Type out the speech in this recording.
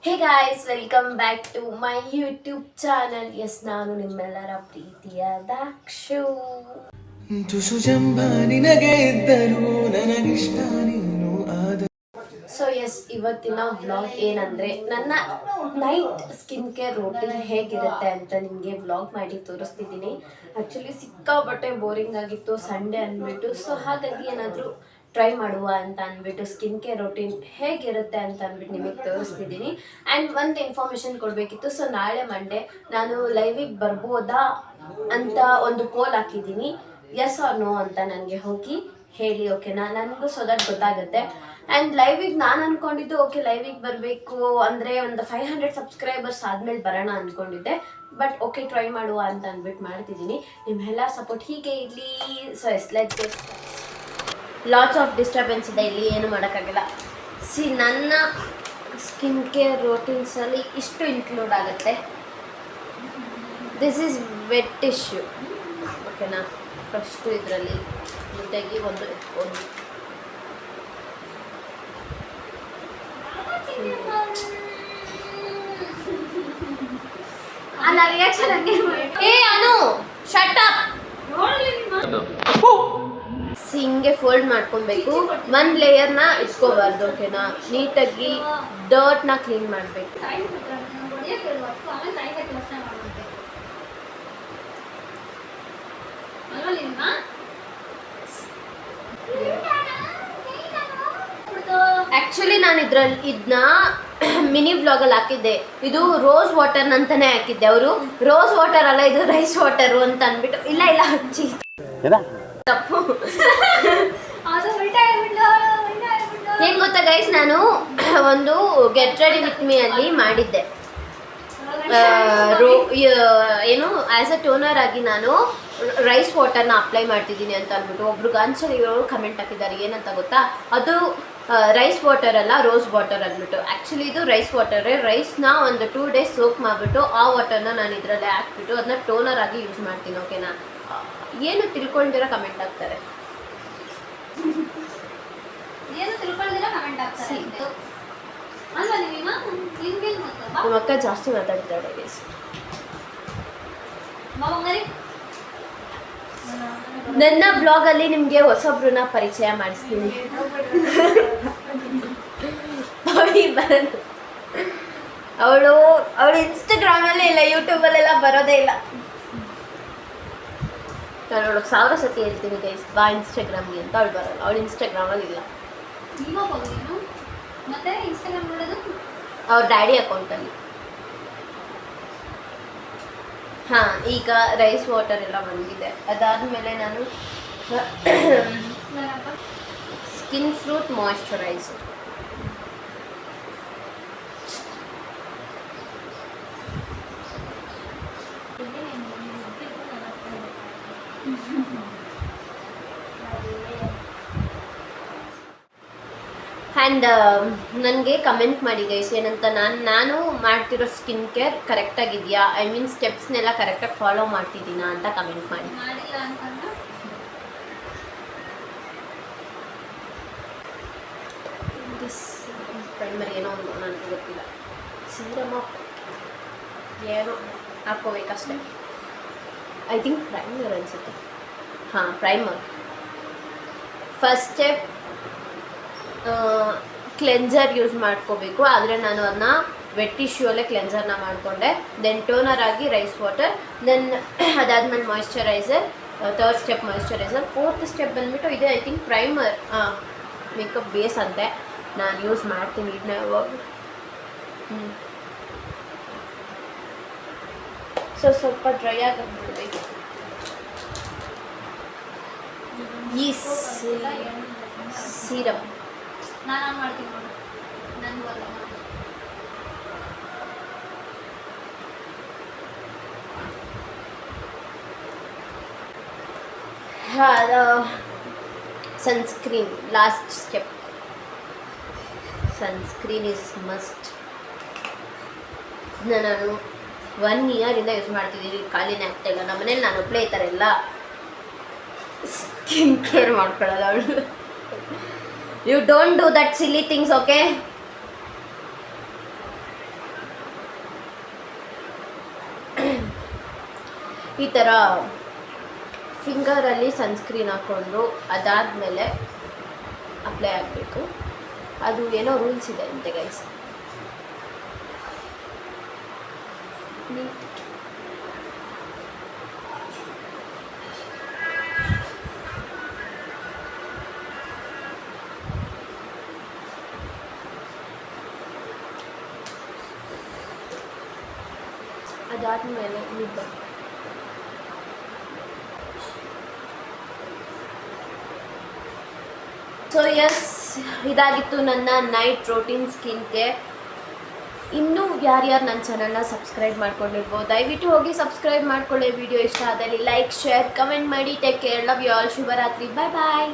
Hey guys, welcome back to my YouTube channel. Yes, ನಾನು ನಿಮ್ಮೆಲ್ಲರ ಪ್ರೀತಿಯ ದಾಕ್ಷು. ತುಸು ಜಂಬ ನಿನಗೆ ಇದ್ದರು ನನಗಿಷ್ಟ ನೀನು ಆದ. ಸೊ ಎಸ್, ಇವತ್ತಿನ ವ್ಲಾಗ್ ಏನಂದರೆ ನನ್ನ ನೈಟ್ ಸ್ಕಿನ್ ಕೇರ್ ರೂಟೀನ್ ಹೇಗಿರುತ್ತೆ ಅಂತ ನಿಮಗೆ ವ್ಲಾಗ್ ಮಾಡಿ ತೋರಿಸ್ತಿದ್ದೀನಿ. ಆ್ಯಕ್ಚುಲಿ ಸಿಕ್ಕಾಬಟ್ಟೆ ಬೋರಿಂಗ್ ಆಗಿತ್ತು ಸಂಡೇ ಅಂದ್ಬಿಟ್ಟು. ಸೊ ಹಾಗಾಗಿ ಏನಾದರೂ ಟ್ರೈ ಮಾಡುವ ಅಂತ ಅಂದ್ಬಿಟ್ಟು ಸ್ಕಿನ್ ಕೇರ್ ರೂಟೀನ್ ಹೇಗಿರುತ್ತೆ ಅಂತ ಅಂದ್ಬಿಟ್ಟು ನಿಮಗೆ ತೋರಿಸ್ತಿದ್ದೀನಿ. ಆ್ಯಂಡ್ ಒಂದು ಇನ್ಫಾರ್ಮೇಷನ್ ಕೊಡಬೇಕಿತ್ತು. ಸೊ ನಾಳೆ ಮಂಡೇ ನಾನು ಲೈವಿಗೆ ಬರ್ಬೋದಾ ಅಂತ ಒಂದು ಪೋಲ್ ಹಾಕಿದ್ದೀನಿ. ಎಸ್ ಆರ್ ನೋ ಅಂತ ನನಗೆ ಹೋಗಿ ಹೇಳಿ, ಓಕೆನಾ? ನನಗೂ ಸೊ ದಟ್ ಗೊತ್ತಾಗುತ್ತೆ. ಆ್ಯಂಡ್ ಲೈವಿಗೆ ನಾನು ಅಂದ್ಕೊಂಡಿದ್ದು ಓಕೆ ಲೈವಿಗೆ ಬರಬೇಕು ಅಂದರೆ ಒಂದು 500 ಸಬ್ಸ್ಕ್ರೈಬರ್ಸ್ ಆದಮೇಲೆ ಬರೋಣ ಅಂದ್ಕೊಂಡಿದ್ದೆ. ಬಟ್ ಓಕೆ, ಟ್ರೈ ಮಾಡುವ ಅಂತ ಅಂದ್ಬಿಟ್ಟು ಮಾಡ್ತಿದ್ದೀನಿ. ನಿಮ್ಮೆಲ್ಲ ಸಪೋರ್ಟ್ ಹೀಗೆ ಇರಲಿ. So yes, let's get lots of disturbance ಇದೆ, ಇಲ್ಲಿ ಏನು ಮಾಡೋಕ್ಕಾಗಲ್ಲ. ನನ್ನ ಸ್ಕಿನ್ ಕೇರ್ ರೋಟೀನ್ಸಲ್ಲಿ ಇಷ್ಟು ಇನ್ಕ್ಲೂಡ್ ಆಗುತ್ತೆ. ದಿಸ್ ಈಸ್ ವೆಟ್ ಟಿಶ್ಯೂ, ಓಕೆನಾ? ಫಸ್ಟು ಇದರಲ್ಲಿ ನೀಟಾಗಿ ಒಂದು ಎತ್ಕೊಂಡು ಅಲ್ಲ ರಿಯಾಕ್ಷನ್ ಹಂಗೆ. ಏ ಅನು, ಶಟ್ ಅಪ್. ಹಿಂಗೆ ಫೋಲ್ಡ್ ಮಾಡ್ಕೊಬೇಕು. ಒಂದು ಲೇಯರ್ನ ಇಟ್ಕೋಬಾರ್ದು, ಓಕೆನಾ? ನೀಟಾಗಿ ಡರ್ಟ್ನ ಕ್ಲೀನ್ ಮಾಡಬೇಕು. ಆ್ಯಕ್ಚುಲಿ ನಾನು ಇದನ್ನ ಮಿನಿ ವ್ಲಾಗಲ್ಲಿ ಹಾಕಿದ್ದೆ. ಇದು ರೋಸ್ ವಾಟರ್ ಅಂತಾನೆ ಹಾಕಿದ್ದೆ. ಅವರು ರೋಸ್ ವಾಟರ್ ಅಲ್ಲ, ಇದು ರೈಸ್ ವಾಟರು ಅಂತ ಅಂದ್ಬಿಟ್ಟು ಇಲ್ಲ ಹಚ್ಚಿ ತಪ್ಪು. ಏನ್ ಗೊತ್ತಾ ಗೈಸ್, ನಾನು ಒಂದು ಗೆಟ್ ರೆಡಿ ವಿತ್ ಮೀ ಅಲ್ಲಿ ಮಾಡಿದ್ದೆ. ಏನು ಆ್ಯಸ್ ಅ ಟೋನರ್ ಆಗಿ ನಾನು ರೈಸ್ ವಾಟರ್ನ ಅಪ್ಲೈ ಮಾಡ್ತಿದ್ದೀನಿ ಅಂತ ಅಂದ್ಬಿಟ್ಟು ಒಬ್ರು ಗಾನ್ಸರ್ ಇವರು ಕಮೆಂಟ್ ಹಾಕಿದ್ದಾರೆ. ಏನಂತ ಗೊತ್ತಾ, ಅದು ರೈಸ್ ವಾಟರ್ ಅಲ್ಲ, ರೋಸ್ ವಾಟರ್ ಅಂದ್ಬಿಟ್ಟು. ಆ್ಯಕ್ಚುಲಿ ಇದು ರೈಸ್ ವಾಟರೇ. ರೈಸ್ನ ಒಂದು 2 days ಸೋಕ್ ಮಾಡಿಬಿಟ್ಟು ಆ ವಾಟರ್ನ ನಾನು ಇದರಲ್ಲೇ ಹಾಕ್ಬಿಟ್ಟು ಅದನ್ನ ಟೋನರ್ ಆಗಿ ಯೂಸ್ ಮಾಡ್ತೀನಿ, ಓಕೆನಾ? ಏನು ತಿಳ್ಕೊಂಡಿರೋ ಕಮೆಂಟ್ ಆಗ್ತಾರೆ, ನಮ್ಮ ಅಕ್ಕ ಜಾಸ್ತಿ ಮಾತಾಡ್ತಾಳೆ ಗೈಸ್. ನನ್ನ ಬ್ಲಾಗಲ್ಲಿ ನಿಮಗೆ ಹೊಸೊಬ್ರನ್ನ ಪರಿಚಯ ಮಾಡಿಸ್ತೀನಿ. ಅವಳು ಇನ್ಸ್ಟಾಗ್ರಾಮಲ್ಲೇ ಇಲ್ಲ, ಯೂಟ್ಯೂಬಲ್ಲೆಲ್ಲ ಬರೋದೇ ಇಲ್ಲ. ನಾನು ಅವಳಿಗೆ 1000 ಸತಿ ಹೇಳ್ತೀನಿ ಗೈಸ್, ಬಾ ಇನ್ಸ್ಟಾಗ್ರಾಮ್ಗೆ ಅಂತ. ಅವಳು ಬರೋಲ್ಲ, ಅವಳು ಇನ್ಸ್ಟಾಗ್ರಾಮಲ್ಲಿ ಇಲ್ಲ. ಅವ್ರ ಡ್ಯಾಡಿ ಅಕೌಂಟಲ್ಲಿ. ಹಾಂ, ಈಗ ರೈಸ್ ವಾಟರ್ ಎಲ್ಲ ಬಂದಿದೆ. ಅದಾದಮೇಲೆ ನಾನು ಸ್ಕಿನ್ ಫ್ರೂಟ್ ಮಾಯ್ಶ್ಚರೈಸರ್, ಆ್ಯಂಡ್ ನನಗೆ ಕಮೆಂಟ್ ಮಾಡಿ ಗೈಸ್, ಏನಂತ ನಾನು ಮಾಡ್ತಿರೋ ಸ್ಕಿನ್ ಕೇರ್ ಕರೆಕ್ಟಾಗಿದೆಯಾ, ಐ ಮೀನ್ ಸ್ಟೆಪ್ಸ್ನೆಲ್ಲ ಕರೆಕ್ಟಾಗಿ ಫಾಲೋ ಮಾಡ್ತಿದ್ದೀನಾ ಅಂತ ಕಮೆಂಟ್ ಮಾಡಿ. ಪ್ರೈಮರ್ ಏನೋ ಒಂದು ನನಗೆ ಗೊತ್ತಿಲ್ಲ, ಸೀರಮ ಏನೋ ಹಾಕ್ಕೋಬೇಕಷ್ಟೆ. ಐ ಥಿಂಕ್ ಪ್ರೈಮರ್ ಅನಿಸುತ್ತೆ. ಹಾಂ, primer. First step cleanser use ಮಾಡ್ಕೋಬೇಕು. ಆದರೆ ನಾನು ಅದನ್ನ ವೆಟ್ ಟಿಶ್ಯೂಲ್ಲೇ ಕ್ಲೆನ್ಸರ್ನ ಮಾಡಿಕೊಂಡೆ. ದೆನ್ ಟೋನರ್ ಆಗಿ ರೈಸ್ ವಾಟರ್, ದೆನ್ ಅದಾದಮೇಲೆ moisturiser, 3rd step moisturiser. 4th step ಬಂದುಬಿಟ್ಟು ಇದೆ I think primer, makeup base ಅಂತೆ. ನಾನು ಯೂಸ್ ಮಾಡ್ತೀನಿ ಇದನ್ನ ಯಾವಾಗ. ಸ್ವಲ್ಪ ಡ್ರೈ ಆಗಿಬಿಡ್ಬೇಕು. ಈ ಸೀರಮ್ ನಾನು ಮಾಡ್ತೀನಿ ನೋಡಿ, ನನಗೂ ಅಲ್ಲ. Sunscreen, last step. Sunscreen is must. ನಾನು 1 year ಯೂಸ್ ಮಾಡ್ತಿದ್ದೀನಿ, ಖಾಲಿನೇ ಆಗ್ತಾಯಿಲ್ಲ. ನಮ್ಮ ಮನೇಲಿ ನಾನು ಒಬ್ಬಳೇ ಈ ಥರ ಎಲ್ಲ ಸ್ಕಿನ್ ಕೇರ್ ಮಾಡ್ಕೊಳ್ಳೋದು. ಅವಳು You don't do that silly things, okay? ಈ ಥರ ಫಿಂಗರಲ್ಲಿ ಸನ್ಸ್ಕ್ರೀನ್ ಹಾಕ್ಕೊಂಡು ಅದಾದಮೇಲೆ ಅಪ್ಲೈ ಆಗಬೇಕು. ಅದು ಏನೋ ರೂಲ್ಸ್ ಇದೆ ಅಂತೆ ಗೈಸ್. ಅದಾದಮೇಲೆ ಲಿಪ್. ಸೊ ಎಸ್, ಇದಾಗಿತ್ತು ನನ್ನ ನೈಟ್ ರೋಟೀನ್ ಸ್ಕಿನ್ ಕೇರ್. ಇನ್ನೂ ಯಾರ್ಯಾರು ನನ್ನ ಚಾನಲ್ನ ಸಬ್ಸ್ಕ್ರೈಬ್ ಮಾಡ್ಕೊಂಡಿರ್ಬೋದು, ದಯವಿಟ್ಟು ಹೋಗಿ ಸಬ್ಸ್ಕ್ರೈಬ್ ಮಾಡ್ಕೊಳ್ಳಿ. ವಿಡಿಯೋ ಇಷ್ಟ ಆದಲ್ಲಿ ಲೈಕ್, ಶೇರ್, ಕಮೆಂಟ್ ಮಾಡಿ. Take care, love you all. ಶುಭರಾತ್ರಿ, ಬಾಯ್ ಬಾಯ್.